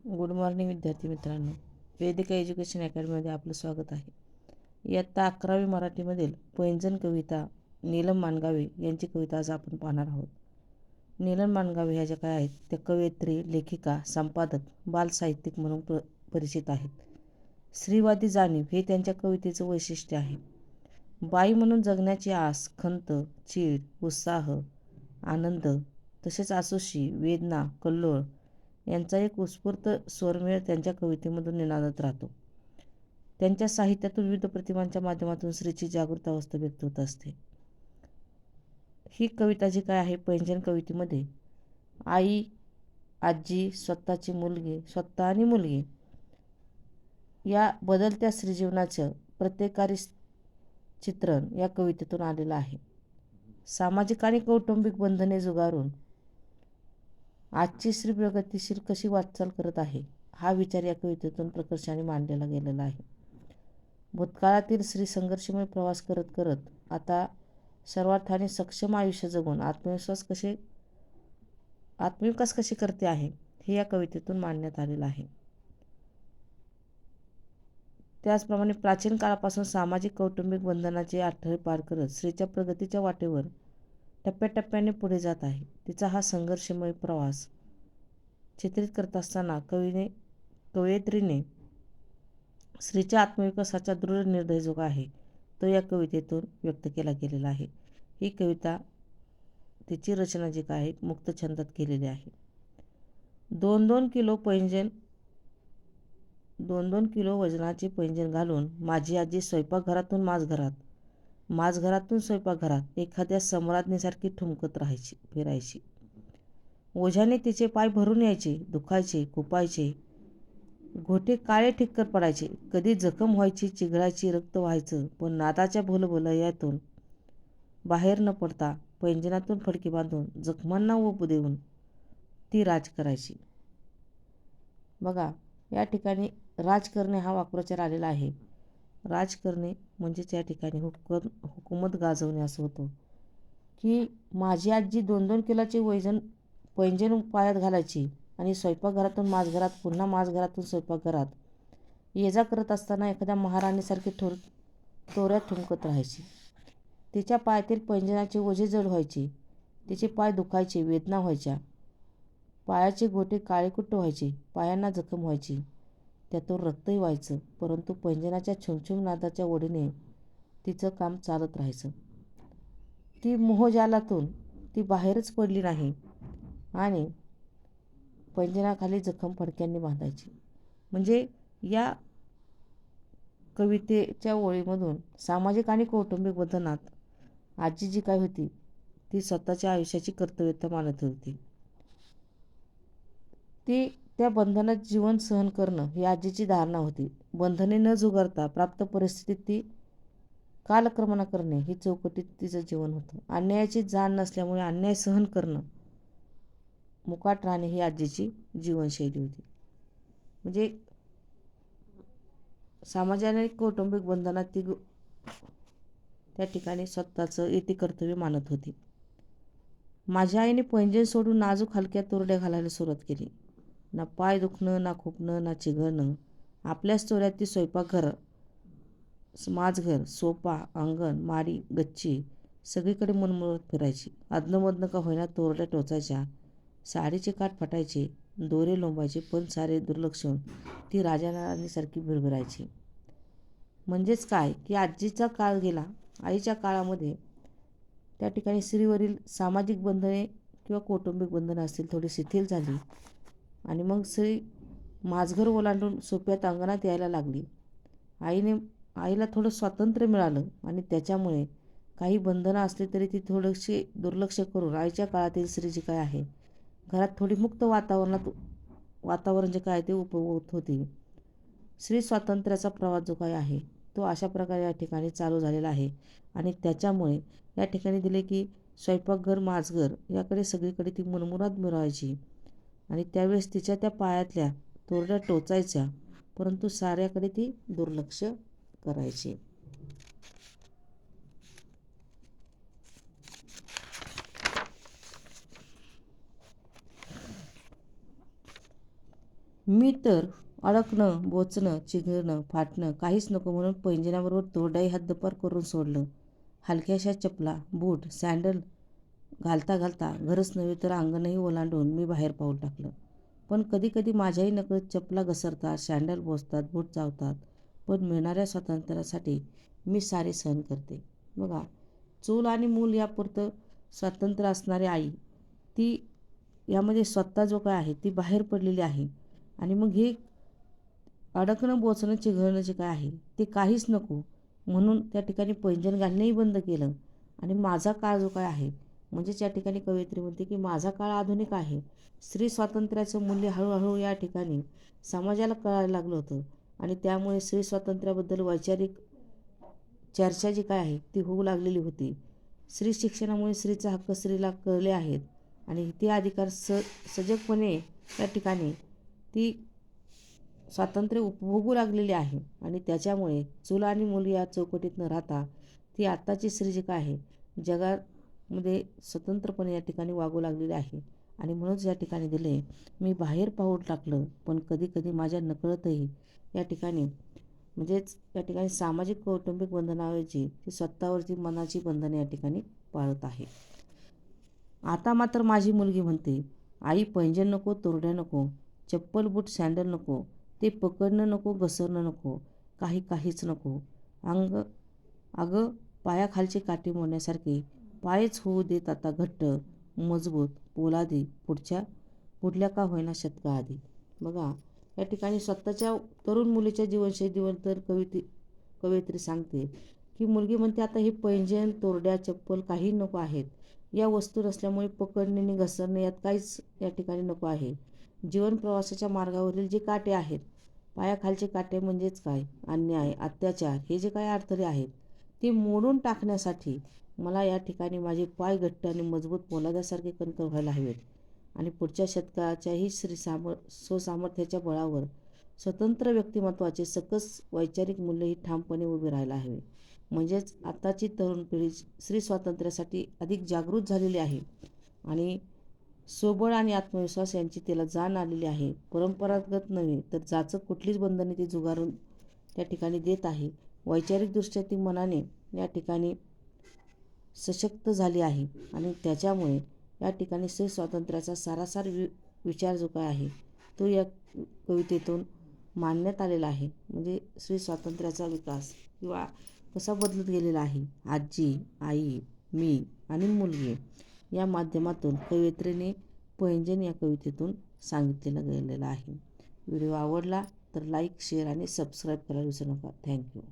Good morning विद्यार्थी मित्रांनो. Vedika education अकॅडमीमध्ये आपलं स्वागत आहे. इयत्ता 11वी मराठीमधील पैंजण कविता नीलम माणगावे यांची कविता आज आपण पाहणार आहोत. नीलम माणगावे ह्या ज्या काय आहेत त्या कवयित्री, लेखिका, संपादक, बालसाहित्यिक म्हणून परिचित आहेत. स्त्रीवादी जाणीव हे त्यांच्या कवितेचं वैशिष्ट्य आहे. बाई म्हणून जगण्याची आस, खंत, चीड, उत्साह, आनंद तसेच आसुशी, वेदना, कल्लोळ यांचा एक उत्स्फूर्त स्वरमेळ त्यांच्या कवितेमधून निनादत राहतो. त्यांच्या साहित्यातून विविध प्रतिमांच्या माध्यमातून स्त्रीची जागृत अवस्था व्यक्त होत असते. ही कविता जी काय आहे पैंजण कवितेमध्ये आई, आजी, स्वतःची मुलगी, स्वतः आणि मुलगी या बदलत्या स्त्रीजीवनाचं प्रत्येकारी चित्रण या कवितेतून आलेलं आहे. सामाजिक आणि कौटुंबिक बंधने जुगारून आजची स्त्री प्रगतिशील कशी वाटचाल करत आहे हा विचार या कवितेतून प्रकर्षाने मांडलेला गेलेला आहे. भूतकाळातील स्त्री संघर्षमय प्रवास करत करत आता सर्वार्थाने सक्षम आयुष्य जगून आत्मविकास कशी करते आहे हे या कवितेतून मांडण्यात आलेलं आहे. त्याचप्रमाणे प्राचीन काळापासून सामाजिक कौटुंबिक बंधनाचे अडथळे पार करत स्त्रीच्या प्रगतीच्या वाटेवर टप्प्याटप्प्याने पुढे जात आहे. तिचा हा संघर्षमय प्रवास चित्रित करत असताना कवयित्रीने स्त्रीच्या आत्मविकासाचा दृढ निर्धार जो आहे तो या कवितेतून व्यक्त केला गेलेला आहे. ही कविता तिची रचना जी काय आहे मुक्त छंदात केलेली आहे. 2-2 किलो वजनाचे पैंजण घालून माझी आजी स्वयंपाकघरातून माझघरातून स्वयंपाकघरात एखाद्या सम्राज्ञीसारखी ठुमकत फिरायची. ओझ्याने तिचे पाय भरून यायचे, दुखायचे, खुपायचे, घोटे काळे ठिक्कर पडायचे, कधी जखम व्हायची, चिघळायची, रक्त व्हायचं, पण नादाच्या भोलभुलैयातून बाहेर न पडता पैंजणातून फडकी बांधून जखमांना उब देऊन ती राज करायची. बघा, या ठिकाणी राज करणे हा वाक्प्रचार आलेला आहे. राज करणे म्हणजेच या ठिकाणी हुकूमत गाजवणे असं होतं की माझी आजी 2-2 किलोचे पैंजण पायात घालायची आणि स्वयंपाकघरातून माझघरात, पुन्हा माझघरातून स्वयंपाकघरात ये जा करत असताना एखाद्या महाराणीसारखी तोऱ्यात ठुमकत राहायची. तिच्या पायातील पैंजणाचे ओझे जड व्हायचे, तिचे पाय दुखायचे, वेदना व्हायच्या, पायाचे गोटे काळेकुट्ट व्हायचे, पायांना जखम व्हायची, त्यातून रक्तही व्हायचं, परंतु पैंजणाच्या छुमछुम नादाच्या ओढीने तिचं काम चालत राहायचं. ती मोहजालातून ती बाहेरच पडली नाही आणि पैंजणाखाली जखम फडक्यांनी बांधायची. म्हणजे या कवितेच्या ओळीमधून सामाजिक आणि कौटुंबिक बंधनात आजी जी काय होती ती स्वतःच्या आयुष्याची कर्तव्यता मानत होती. ती त्या बंधनात जीवन सहन करणं ही आजीची धारणा होती. बंधने न जुगारता प्राप्त परिस्थितीत ती कालक्रमणा करणे ही चौकटीत तिचं जीवन होतं. अन्यायाची जाण नसल्यामुळे अन्याय सहन करणं, मुकाट राहणे ही आजीची जीवनशैली होती. म्हणजे सामाजिक आणि कौटुंबिक बंधनात ती त्या ठिकाणी स्वतःचं इतिकर्तव्य मानत होती. माझ्या आईने पैंजण सोडून नाजूक हलक्या तोरड्या घालायला सुरुवात केली. ना पाय दुखणं, ना खुपणं, ना चिघळणं. आपल्याच तोऱ्यात ती स्वयंपाकघर, माझघर, सोफा, अंगण, माडी, गच्ची सगळीकडे मुरमुरत फिरायची. अधनंमधनं का होईना तोरड्या टोचायच्या, साडीचे काठ फटायचे, दोरे लोंबायचे, पण सारे दुर्लक्षून ती राजाराणीसारखी भिरभिरायची. म्हणजेच काय की आजीचा काळ गेला. आईच्या काळामध्ये त्या ठिकाणी स्त्रीवरील सामाजिक बंधने किंवा कौटुंबिक बंधनं असतील थोडी शिथिल झाली आणि मग स्त्री माझघर ओलांडून सोप्यात अंगणात यायला लागली. आईला थोडं स्वातंत्र्य मिळालं आणि त्याच्यामुळे काही बंधनं असली तरी ती थोडीशी दुर्लक्ष करून आईच्या काळातील स्त्री जी काय आहे घरात थोडी मुक्त वातावरण जे काय ते उपभोगत होती. स्त्री स्वातंत्र्याचा प्रवास जो काय आहे तो अशा प्रकारे या ठिकाणी चालू झालेला आहे आणि त्याच्यामुळे या ठिकाणी दिले की स्वयंपाकघर, माझघर याकडे सगळीकडे ती मुरमुरात मिरवायची आणि त्यावेळेस तिच्या त्या पायातल्या तोरड्या टोचायच्या, परंतु साऱ्याकडे ती दुर्लक्ष करायची. मी तर अडकणं, बोचणं, चिघळणं, फाटणं काहीच नको म्हणून पैंजणाबरोबर तोरड्याही हद्दपार करून सोडलं. हलक्याशा चपला, बूट, सँडल घालता घालता घरच नव्हे तर अंगणही ओलांडून मी बाहेर पाऊल टाकलं. पण कधी कधी माझ्याही नकळत चपला घसरतात, सँडल बोचतात, बूट चावतात. पण मिळणाऱ्या स्वातंत्र्यासाठी मी सारे सहन करते. बघा, चूल आणि मूल यापुरतं स्वातंत्र्य असणारी आई, ती यामध्ये स्वतः जो काय आहे ती बाहेर पडलेली आहे. आणि मग हे अडकणं, बोचणं, चिघळणं जे काय आहे ते काहीच नको म्हणून त्या ठिकाणी पैंजण घालणंही बंद केलं. आणि माझा काळ जो काय आहे, म्हणजेच या ठिकाणी कवयित्री म्हणते की माझा काळ आधुनिक आहे. स्त्री स्वातंत्र्याचं मूल्य हळूहळू या ठिकाणी समाजाला कळायला लागलं होतं. आणि त्यामुळे स्त्री स्वातंत्र्याबद्दल वैचारिक चर्चा जी काय आहे ती होऊ लागलेली होती. स्त्री शिक्षणामुळे स्त्रीचा हक्क स्त्रीला कळले आहेत. आणि ते अधिकार सजगपणे त्या ठिकाणी ती स्वातंत्र्य उपभोगू लागलेली आहे. आणि त्याच्यामुळे चूल आणि मूल या चौकटीत न राहता ती आत्ताची स्त्री जी काय आहे जगामध्ये स्वतंत्रपणे या ठिकाणी वागू लागलेली आहे. आणि म्हणूनच या ठिकाणी दिले मी बाहेर पाऊल टाकलं, पण कधी कधी माझ्या नकळतही या ठिकाणी म्हणजेच या ठिकाणी सामाजिक कौटुंबिक बंधनाऐवजी ती स्वतःवरची मनाची बंधने या ठिकाणी पाळत आहे. आता मात्र माझी मुलगी म्हणते, आई पैंजण नको, तोरड्या नको, चप्पल बूट सँडल नको, ते पकडणं नको, घसरणं नको, काहीच नको. अगं पायाखालचे काटे मोडण्यासारखे पायच होऊ देत आता घट्ट, मजबूत, पोलादी पुढल्या का होईना शतकाआधी. बघा, या ठिकाणी स्वतःच्या तरुण मुलीच्या जीवनशैलीवर तर कवयित्री सांगते की मुलगी म्हणते आता हे पैंजण, तोरड्या, चप्पल काही नको आहेत. या वस्तू नसल्यामुळे पकडणे आणि घसरणे यात काहीच या ठिकाणी नको आहे. जीवन प्रवासाच्या मार्गावरील जे काटे आहेत, पायाखालचे काटे म्हणजेच काय, अन्याय, अत्याचार हे जे काही अडथळे आहेत ते मोडून टाकण्यासाठी मला या ठिकाणी माझे पाय घट्ट आणि मजबूत पोलादासारखे कणखर व्हायला हवेत. आणि पुढच्या शतकाच्याही स्वसामर्थ्याच्या बळावर स्वतंत्र व्यक्तिमत्वाचे सकस वैचारिक मूल्यही ठामपणे उभे राहायला हवे. म्हणजेच आताची तरुण पिढी स्त्री स्वातंत्र्यासाठी अधिक जागृत झालेली आहे. आणि स्वबळ आणि आत्मविश्वास यांची तिला जाण आलेली आहे. परंपरागत नव्हे तर जाचक कुठलीच बंधने ती झुगारून त्या ठिकाणी देत आहे. वैचारिकदृष्ट्या ती मनाने या ठिकाणी सशक्त झाली आहे. आणि त्याच्यामुळे या ठिकाणी स्त्री स्वातंत्र्याचा सारासार विचार जो काय आहे तो या कवितेतून मांडण्यात आलेला आहे. म्हणजे स्त्री स्वातंत्र्याचा विकास किंवा कसा बदलत गेलेला आहे, आजी, आई, मी आणि मुलगी या माध्यमातून कवयित्रीने पैंजण या कवितेतून सांगितलेलं गेलेलं आहे. व्हिडिओ आवडला तर लाईक, शेअर आणि सबस्क्राईब करायला विसरू नका. थँक्यू.